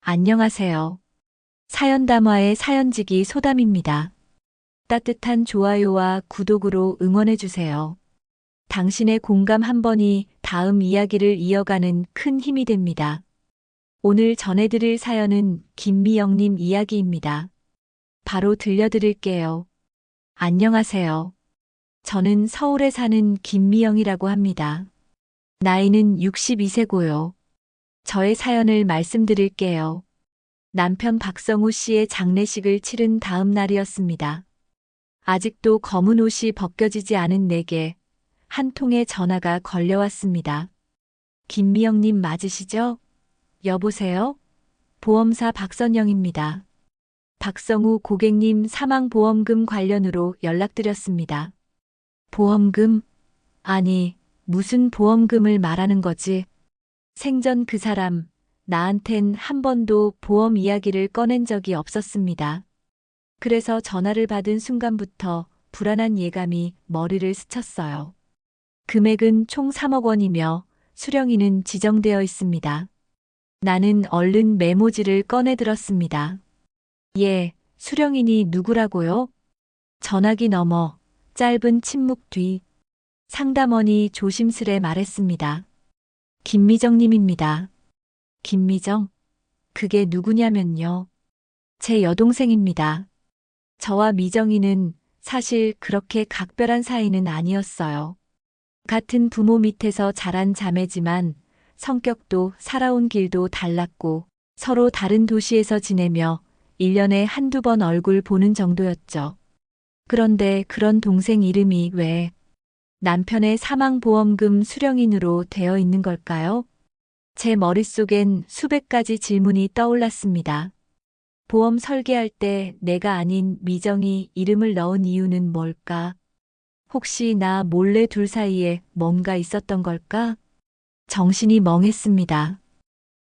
안녕하세요. 사연담화의 사연지기 소담입니다. 따뜻한 좋아요와 구독으로 응원해주세요. 당신의 공감 한 번이 다음 이야기를 이어가는 큰 힘이 됩니다. 오늘 전해드릴 사연은 김미영님 이야기입니다. 바로 들려드릴게요. 안녕하세요. 저는 서울에 사는 김미영이라고 합니다. 나이는 62세고요. 저의 사연을 말씀드릴게요. 남편 박성우 씨의 장례식을 치른 다음 날이었습니다. 아직도 검은 옷이 벗겨지지 않은 내게 한 통의 전화가 걸려왔습니다. 김미영님 맞으시죠? 여보세요? 보험사 박선영입니다. 박성우 고객님 사망보험금 관련으로 연락드렸습니다. 보험금? 아니, 무슨 보험금을 말하는 거지? 생전 그 사람, 나한텐 한 번도 보험 이야기를 꺼낸 적이 없었습니다. 그래서 전화를 받은 순간부터 불안한 예감이 머리를 스쳤어요. 금액은 총 3억 원이며 수령인은 지정되어 있습니다. 나는 얼른 메모지를 꺼내 들었습니다. 예, 수령인이 누구라고요? 전화기 너머 짧은 침묵 뒤 상담원이 조심스레 말했습니다. 김미정님입니다. 김미정? 그게 누구냐면요. 제 여동생입니다. 저와 미정이는 사실 그렇게 각별한 사이는 아니었어요. 같은 부모 밑에서 자란 자매지만 성격도 살아온 길도 달랐고 서로 다른 도시에서 지내며 1년에 한두 번 얼굴 보는 정도였죠. 그런데 그런 동생 이름이 왜 남편의 사망보험금 수령인으로 되어 있는 걸까요? 제 머릿속엔 수백 가지 질문이 떠올랐습니다. 보험 설계할 때 내가 아닌 미정이 이름을 넣은 이유는 뭘까? 혹시 나 몰래 둘 사이에 뭔가 있었던 걸까? 정신이 멍했습니다.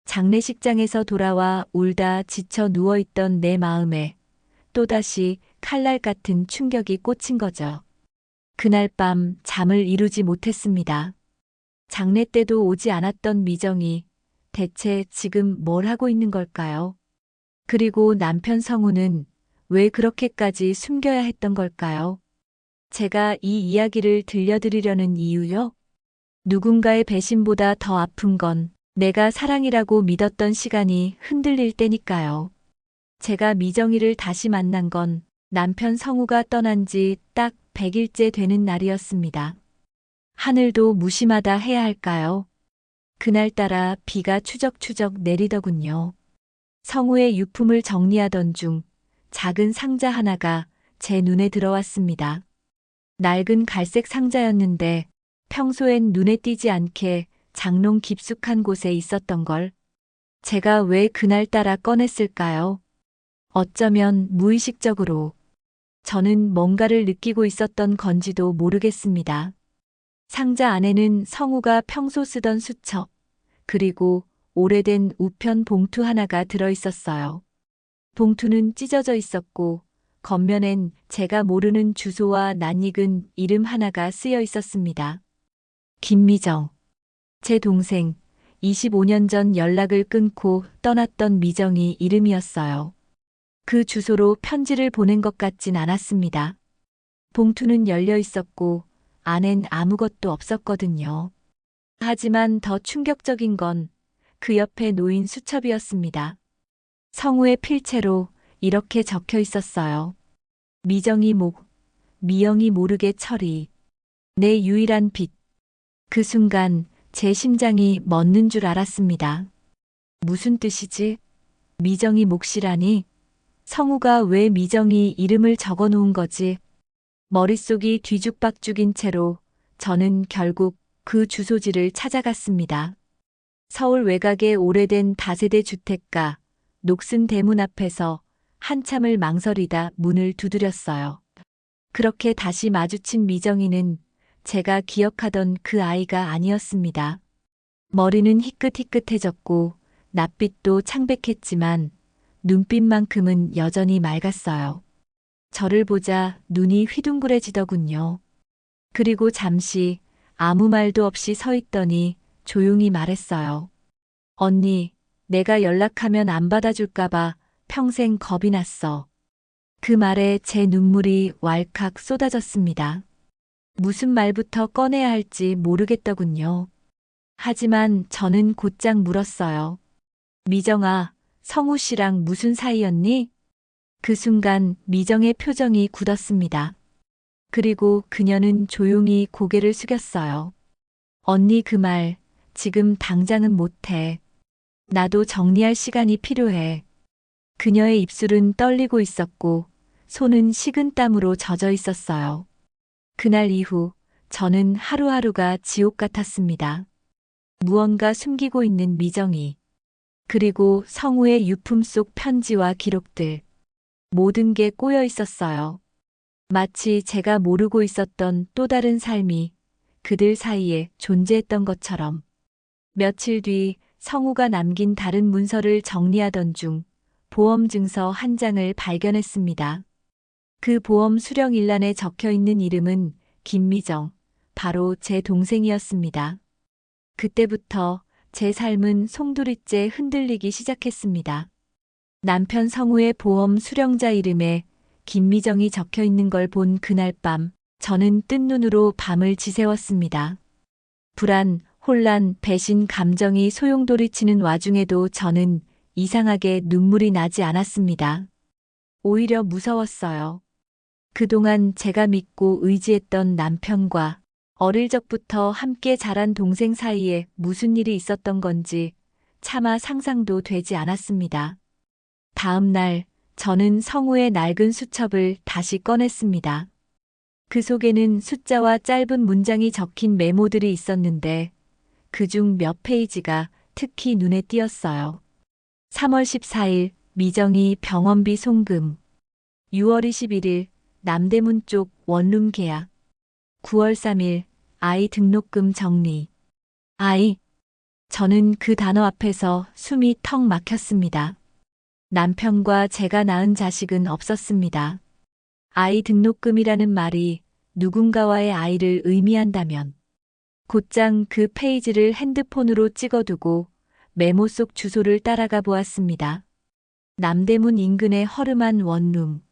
장례식장에서 돌아와 울다 지쳐 누워있던 내 마음에 또다시 칼날 같은 충격이 꽂힌 거죠. 그날 밤 잠을 이루지 못했습니다. 장례 때도 오지 않았던 미정이 대체 지금 뭘 하고 있는 걸까요? 그리고 남편 성우는 왜 그렇게까지 숨겨야 했던 걸까요? 제가 이 이야기를 들려드리려는 이유요? 누군가의 배신보다 더 아픈 건 내가 사랑이라고 믿었던 시간이 흔들릴 때니까요. 제가 미정이를 다시 만난 건 남편 성우가 떠난 지 딱 100일째 되는 날이었습니다. 하늘도 무심하다 해야 할까요? 그날따라 비가 추적추적 내리더군요. 성우의 유품을 정리하던 중 작은 상자 하나가 제 눈에 들어왔습니다. 낡은 갈색 상자였는데 평소엔 눈에 띄지 않게 장롱 깊숙한 곳에 있었던 걸 제가 왜 그날따라 꺼냈을까요? 어쩌면 무의식적으로 저는 뭔가를 느끼고 있었던 건지도 모르겠습니다. 상자 안에는 성우가 평소 쓰던 수첩, 그리고 오래된 우편 봉투 하나가 들어 있었어요. 봉투는 찢어져 있었고 겉면엔 제가 모르는 주소와 낯익은 이름 하나가 쓰여 있었습니다. 김미정. 제 동생, 25년 전 연락을 끊고 떠났던 미정이 이름이었어요. 그 주소로 편지를 보낸 것 같진 않았습니다. 봉투는 열려 있었고 안엔 아무것도 없었거든요. 하지만 더 충격적인 건 그 옆에 놓인 수첩이었습니다. 성우의 필체로 이렇게 적혀 있었어요. 미정이 목, 미영이 모르게 처리. 내 유일한 빛. 그 순간 제 심장이 멎는 줄 알았습니다. 무슨 뜻이지? 미정이 몫이라니? 성우가 왜 미정이 이름을 적어 놓은 거지? 머릿속이 뒤죽박죽인 채로 저는 결국 그 주소지를 찾아갔습니다. 서울 외곽의 오래된 다세대 주택가, 녹슨 대문 앞에서 한참을 망설이다 문을 두드렸어요. 그렇게 다시 마주친 미정이는 제가 기억하던 그 아이가 아니었습니다. 머리는 희끗희끗해졌고 낯빛도 창백했지만 눈빛만큼은 여전히 맑았어요. 저를 보자 눈이 휘둥그레지더군요. 그리고 잠시 아무 말도 없이 서 있더니 조용히 말했어요. 언니, 내가 연락하면 안 받아줄까봐 평생 겁이 났어. 그 말에 제 눈물이 왈칵 쏟아졌습니다. 무슨 말부터 꺼내야 할지 모르겠더군요. 하지만 저는 곧장 물었어요. 미정아, 성우 씨랑 무슨 사이였니? 그 순간 미정의 표정이 굳었습니다. 그리고 그녀는 조용히 고개를 숙였어요. 언니 그 말, 지금 당장은 못해. 나도 정리할 시간이 필요해. 그녀의 입술은 떨리고 있었고, 손은 식은땀으로 젖어 있었어요. 그날 이후, 저는 하루하루가 지옥 같았습니다. 무언가 숨기고 있는 미정이, 그리고 성우의 유품 속 편지와 기록들, 모든 게 꼬여 있었어요. 마치 제가 모르고 있었던 또 다른 삶이 그들 사이에 존재했던 것처럼. 며칠 뒤 성우가 남긴 다른 문서를 정리하던 중 보험 증서 한 장을 발견했습니다. 그 보험 수령 일란에 적혀 있는 이름은 김미정, 바로 제 동생이었습니다. 그때부터 제 삶은 송두리째 흔들리기 시작했습니다. 남편 성우의 보험 수령자 이름에 김미정이 적혀 있는 걸 본 그날 밤, 저는 뜬 눈으로 밤을 지새웠습니다. 불안, 혼란, 배신 감정이 소용돌이치는 와중에도 저는 이상하게 눈물이 나지 않았습니다. 오히려 무서웠어요. 그동안 제가 믿고 의지했던 남편과 어릴 적부터 함께 자란 동생 사이에 무슨 일이 있었던 건지 차마 상상도 되지 않았습니다. 다음 날, 저는 성우의 낡은 수첩을 다시 꺼냈습니다. 그 속에는 숫자와 짧은 문장이 적힌 메모들이 있었는데 그중 몇 페이지가 특히 눈에 띄었어요. 3월 14일 미정이 병원비 송금. 6월 21일 남대문 쪽 원룸 계약. 9월 3일 아이 등록금 정리. 아이. 저는 그 단어 앞에서 숨이 턱 막혔습니다. 남편과 제가 낳은 자식은 없었습니다. 아이 등록금이라는 말이 누군가와의 아이를 의미한다면 곧장 그 페이지를 핸드폰으로 찍어두고 메모 속 주소를 따라가 보았습니다. 남대문 인근의 허름한 원룸.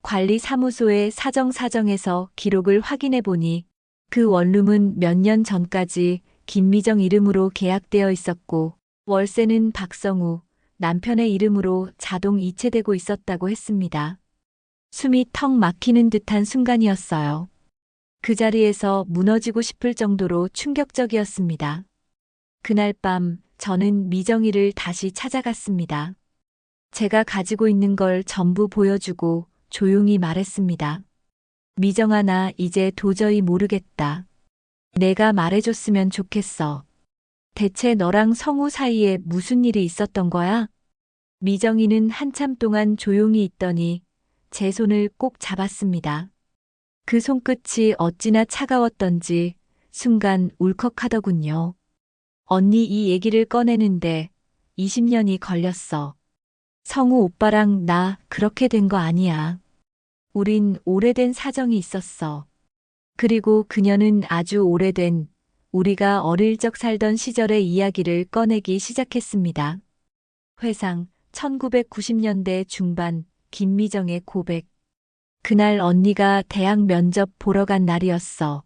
관리사무소의 사정사정에서 기록을 확인해 보니 그 원룸은 몇 년 전까지 김미정 이름으로 계약되어 있었고 월세는 박성우, 남편의 이름으로 자동 이체되고 있었다고 했습니다. 숨이 턱 막히는 듯한 순간이었어요. 그 자리에서 무너지고 싶을 정도로 충격적이었습니다. 그날 밤 저는 미정이를 다시 찾아갔습니다. 제가 가지고 있는 걸 전부 보여주고 조용히 말했습니다. 미정아, 나 이제 도저히 모르겠다. 내가 말해줬으면 좋겠어. 대체 너랑 성우 사이에 무슨 일이 있었던 거야? 미정이는 한참 동안 조용히 있더니 제 손을 꼭 잡았습니다. 그 손끝이 어찌나 차가웠던지 순간 울컥하더군요. 언니, 이 얘기를 꺼내는데 20년이 걸렸어. 성우 오빠랑 나 그렇게 된 거 아니야. 우린 오래된 사정이 있었어. 그리고 그녀는 아주 오래된 우리가 어릴 적 살던 시절의 이야기를 꺼내기 시작했습니다. 회상 1990년대 중반 김미정의 고백. 그날 언니가 대학 면접 보러 간 날이었어.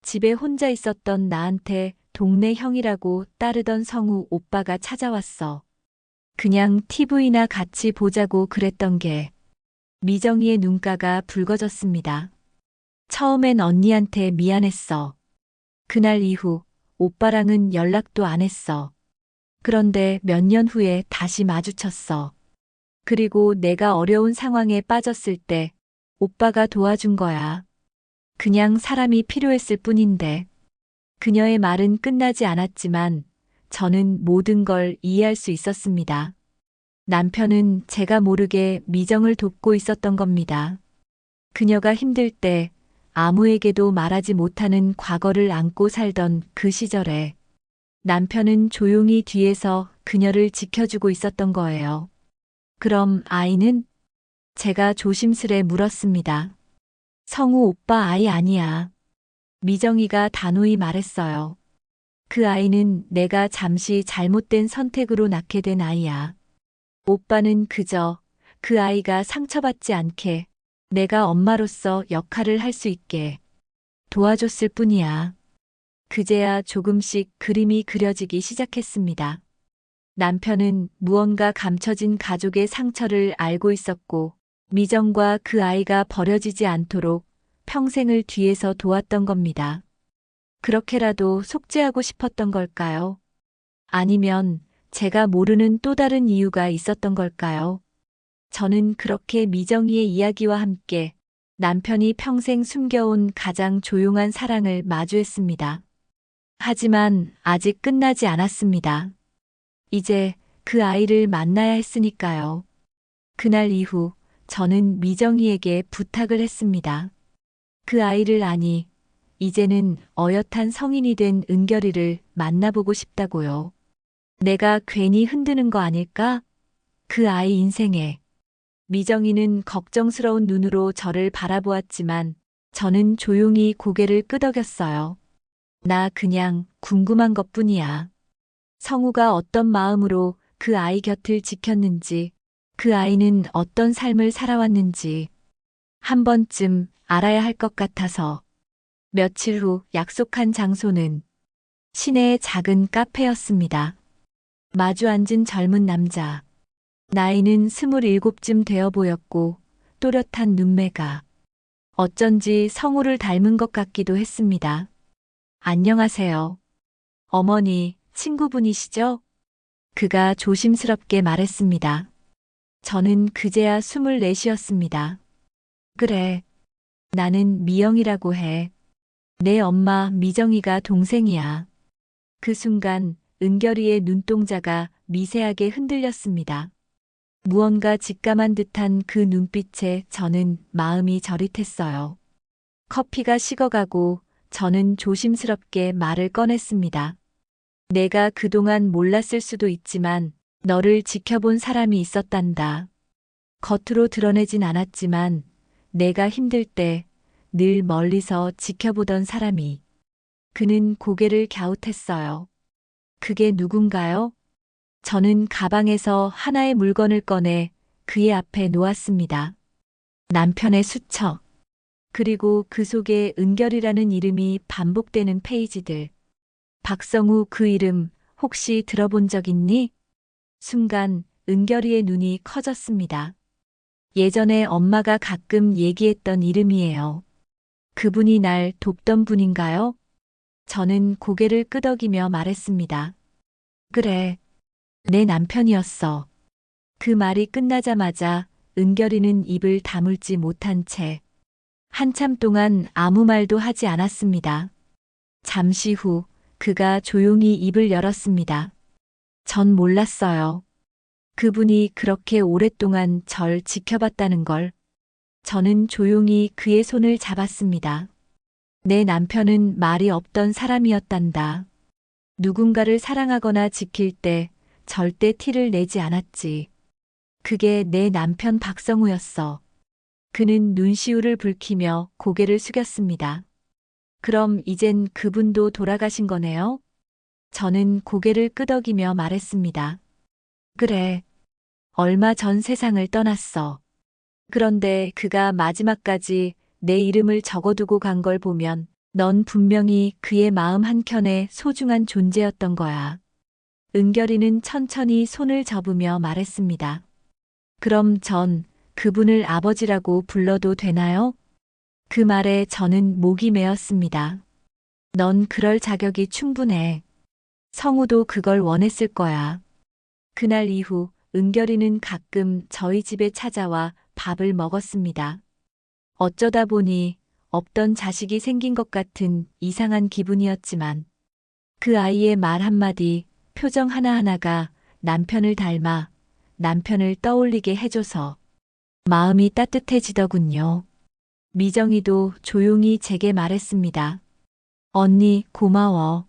집에 혼자 있었던 나한테 동네 형이라고 따르던 성우 오빠가 찾아왔어. 그냥 TV나 같이 보자고 그랬던 게. 미정이의 눈가가 붉어졌습니다. 처음엔 언니한테 미안했어. 그날 이후 오빠랑은 연락도 안 했어. 그런데 몇 년 후에 다시 마주쳤어. 그리고 내가 어려운 상황에 빠졌을 때 오빠가 도와준 거야. 그냥 사람이 필요했을 뿐인데. 그녀의 말은 끝나지 않았지만 저는 모든 걸 이해할 수 있었습니다. 남편은 제가 모르게 미정을 돕고 있었던 겁니다. 그녀가 힘들 때 아무에게도 말하지 못하는 과거를 안고 살던 그 시절에 남편은 조용히 뒤에서 그녀를 지켜주고 있었던 거예요. 그럼 아이는? 제가 조심스레 물었습니다. 성우 오빠 아이 아니야. 미정이가 단호히 말했어요. 그 아이는 내가 잠시 잘못된 선택으로 낳게 된 아이야. 오빠는 그저 그 아이가 상처받지 않게 내가 엄마로서 역할을 할 수 있게 도와줬을 뿐이야. 그제야 조금씩 그림이 그려지기 시작했습니다. 남편은 무언가 감춰진 가족의 상처를 알고 있었고, 미정과 그 아이가 버려지지 않도록 평생을 뒤에서 도왔던 겁니다. 그렇게라도 속죄하고 싶었던 걸까요? 아니면 제가 모르는 또 다른 이유가 있었던 걸까요? 저는 그렇게 미정이의 이야기와 함께 남편이 평생 숨겨온 가장 조용한 사랑을 마주했습니다. 하지만 아직 끝나지 않았습니다. 이제 그 아이를 만나야 했으니까요. 그날 이후 저는 미정이에게 부탁을 했습니다. 그 아이를 아니, 이제는 어엿한 성인이 된 은결이를 만나보고 싶다고요. 내가 괜히 흔드는 거 아닐까? 그 아이 인생에. 미정이는 걱정스러운 눈으로 저를 바라보았지만 저는 조용히 고개를 끄덕였어요. 나 그냥 궁금한 것뿐이야. 성우가 어떤 마음으로 그 아이 곁을 지켰는지, 그 아이는 어떤 삶을 살아왔는지 한 번쯤 알아야 할 것 같아서. 며칠 후 약속한 장소는 시내의 작은 카페였습니다. 마주 앉은 젊은 남자. 나이는 27쯤 되어 보였고 또렷한 눈매가 어쩐지 성우를 닮은 것 같기도 했습니다. 안녕하세요. 어머니, 친구분이시죠? 그가 조심스럽게 말했습니다. 저는 그제야 24이었습니다. 그래. 나는 미영이라고 해. 내 엄마 미정이가 동생이야. 그 순간 은결이의 눈동자가 미세하게 흔들렸습니다. 무언가 직감한 듯한 그 눈빛에 저는 마음이 저릿했어요. 커피가 식어가고 저는 조심스럽게 말을 꺼냈습니다. 내가 그동안 몰랐을 수도 있지만 너를 지켜본 사람이 있었단다. 겉으로 드러내진 않았지만 내가 힘들 때 늘 멀리서 지켜보던 사람이. 그는 고개를 갸웃했어요. 그게 누군가요? 저는 가방에서 하나의 물건을 꺼내 그의 앞에 놓았습니다. 남편의 수첩. 그리고 그 속에 은결이라는 이름이 반복되는 페이지들. 박성우 그 이름 혹시 들어본 적 있니? 순간 은결이의 눈이 커졌습니다. 예전에 엄마가 가끔 얘기했던 이름이에요. 그분이 날 돕던 분인가요? 저는 고개를 끄덕이며 말했습니다. 그래, 내 남편이었어. 그 말이 끝나자마자 은결이는 입을 다물지 못한 채 한참 동안 아무 말도 하지 않았습니다. 잠시 후 그가 조용히 입을 열었습니다. 전 몰랐어요. 그분이 그렇게 오랫동안 절 지켜봤다는 걸. 저는 조용히 그의 손을 잡았습니다. 내 남편은 말이 없던 사람이었단다. 누군가를 사랑하거나 지킬 때 절대 티를 내지 않았지. 그게 내 남편 박성우였어. 그는 눈시울을 붉히며 고개를 숙였습니다. 그럼 이젠 그분도 돌아가신 거네요? 저는 고개를 끄덕이며 말했습니다. 그래. 얼마 전 세상을 떠났어. 그런데 그가 마지막까지 내 이름을 적어두고 간 걸 보면 넌 분명히 그의 마음 한켠에 소중한 존재였던 거야. 은결이는 천천히 손을 접으며 말했습니다. 그럼 전 그분을 아버지라고 불러도 되나요? 그 말에 저는 목이 메었습니다. 넌 그럴 자격이 충분해. 성우도 그걸 원했을 거야. 그날 이후 은결이는 가끔 저희 집에 찾아와 밥을 먹었습니다. 어쩌다 보니 없던 자식이 생긴 것 같은 이상한 기분이었지만 그 아이의 말 한마디, 표정 하나하나가 남편을 닮아 남편을 떠올리게 해줘서 마음이 따뜻해지더군요. 미정이도 조용히 제게 말했습니다. 언니, 고마워.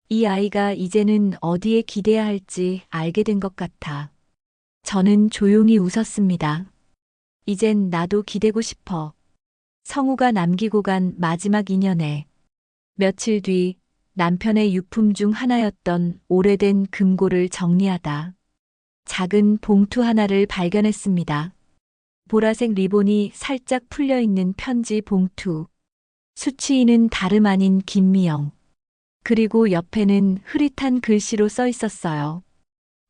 이 아이가 이제는 어디에 기대야 할지 알게 된 것 같아. 저는 조용히 웃었습니다. 이젠 나도 기대고 싶어. 성우가 남기고 간 마지막 인연에. 며칠 뒤 남편의 유품 중 하나였던 오래된 금고를 정리하다 작은 봉투 하나를 발견했습니다. 보라색 리본이 살짝 풀려 있는 편지 봉투. 수취인은 다름 아닌 김미영. 그리고 옆에는 흐릿한 글씨로 써 있었어요.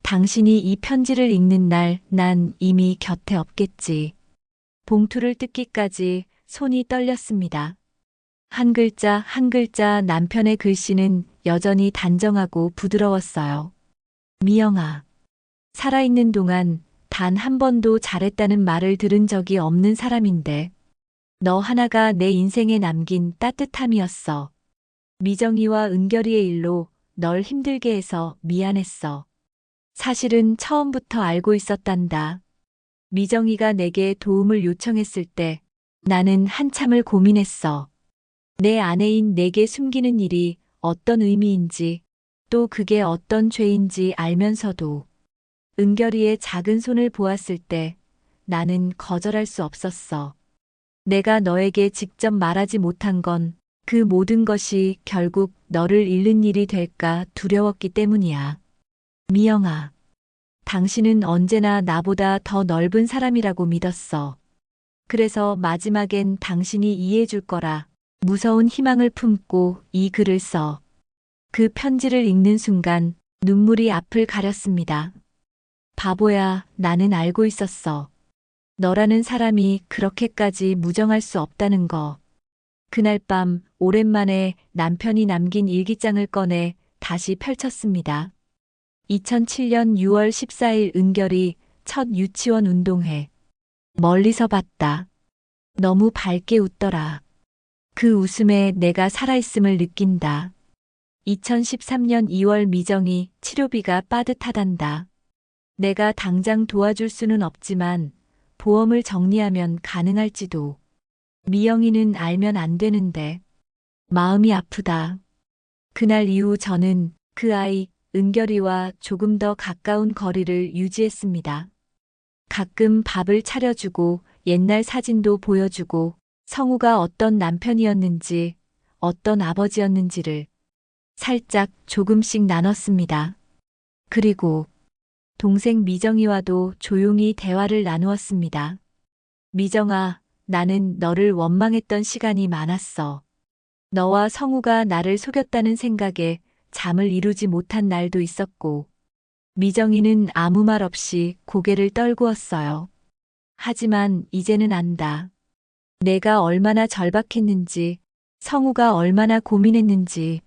당신이 이 편지를 읽는 날 난 이미 곁에 없겠지. 봉투를 뜯기까지 손이 떨렸습니다. 한 글자 한 글자 남편의 글씨는 여전히 단정하고 부드러웠어요. 미영아, 살아있는 동안 단 한 번도 잘했다는 말을 들은 적이 없는 사람인데 너 하나가 내 인생에 남긴 따뜻함이었어. 미정이와 은결이의 일로 널 힘들게 해서 미안했어. 사실은 처음부터 알고 있었단다. 미정이가 내게 도움을 요청했을 때 나는 한참을 고민했어. 내 아내인 내게 숨기는 일이 어떤 의미인지 또 그게 어떤 죄인지 알면서도 은결이의 작은 손을 보았을 때 나는 거절할 수 없었어. 내가 너에게 직접 말하지 못한 건 그 모든 것이 결국 너를 잃는 일이 될까 두려웠기 때문이야. 미영아, 당신은 언제나 나보다 더 넓은 사람이라고 믿었어. 그래서 마지막엔 당신이 이해해 줄 거라 무서운 희망을 품고 이 글을 써. 그 편지를 읽는 순간 눈물이 앞을 가렸습니다. 바보야, 나는 알고 있었어. 너라는 사람이 그렇게까지 무정할 수 없다는 거. 그날 밤 오랜만에 남편이 남긴 일기장을 꺼내 다시 펼쳤습니다. 2007년 6월 14일 은결이 첫 유치원 운동회. 멀리서 봤다. 너무 밝게 웃더라. 그 웃음에 내가 살아있음을 느낀다. 2013년 2월 미정이 치료비가 빠듯하단다. 내가 당장 도와줄 수는 없지만 보험을 정리하면 가능할지도. 미영이는 알면 안 되는데. 마음이 아프다. 그날 이후 저는 그 아이 은결이와 조금 더 가까운 거리를 유지했습니다. 가끔 밥을 차려주고 옛날 사진도 보여주고 성우가 어떤 남편이었는지 어떤 아버지였는지를 살짝 조금씩 나눴습니다. 그리고 동생 미정이와도 조용히 대화를 나누었습니다. 미정아, 나는 너를 원망했던 시간이 많았어. 너와 성우가 나를 속였다는 생각에 잠을 이루지 못한 날도 있었고, 미정이는 아무 말 없이 고개를 떨구었어요. 하지만 이제는 안다. 내가 얼마나 절박했는지, 성우가 얼마나 고민했는지.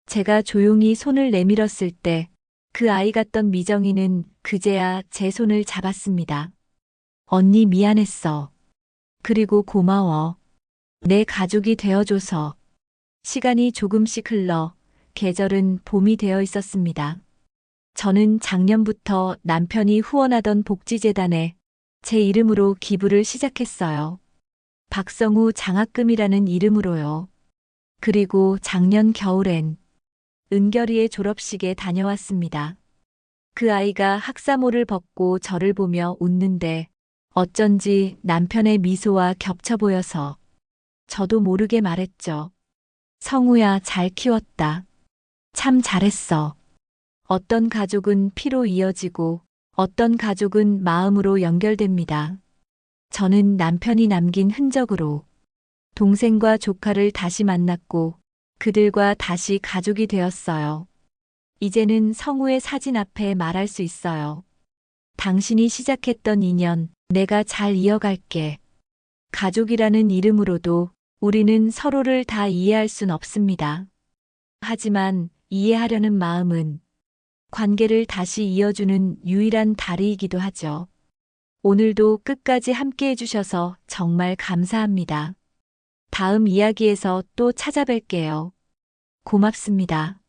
제가 조용히 손을 내밀었을 때 그 아이 같던 미정이는 그제야 제 손을 잡았습니다. 언니 미안했어. 그리고 고마워. 내 가족이 되어줘서. 시간이 조금씩 흘러 계절은 봄이 되어 있었습니다. 저는 작년부터 남편이 후원하던 복지재단에 제 이름으로 기부를 시작했어요. 박성우 장학금이라는 이름으로요. 그리고 작년 겨울엔 은결이의 졸업식에 다녀왔습니다. 그 아이가 학사모를 벗고 저를 보며 웃는데 어쩐지 남편의 미소와 겹쳐 보여서 저도 모르게 말했죠. 성우야, 잘 키웠다. 참 잘했어. 어떤 가족은 피로 이어지고 어떤 가족은 마음으로 연결됩니다. 저는 남편이 남긴 흔적으로 동생과 조카를 다시 만났고 그들과 다시 가족이 되었어요. 이제는 성우의 사진 앞에 말할 수 있어요. 당신이 시작했던 인연, 내가 잘 이어갈게. 가족이라는 이름으로도 우리는 서로를 다 이해할 순 없습니다. 하지만 이해하려는 마음은 관계를 다시 이어주는 유일한 다리이기도 하죠. 오늘도 끝까지 함께 해주셔서 정말 감사합니다. 다음 이야기에서 또 찾아뵐게요. 고맙습니다.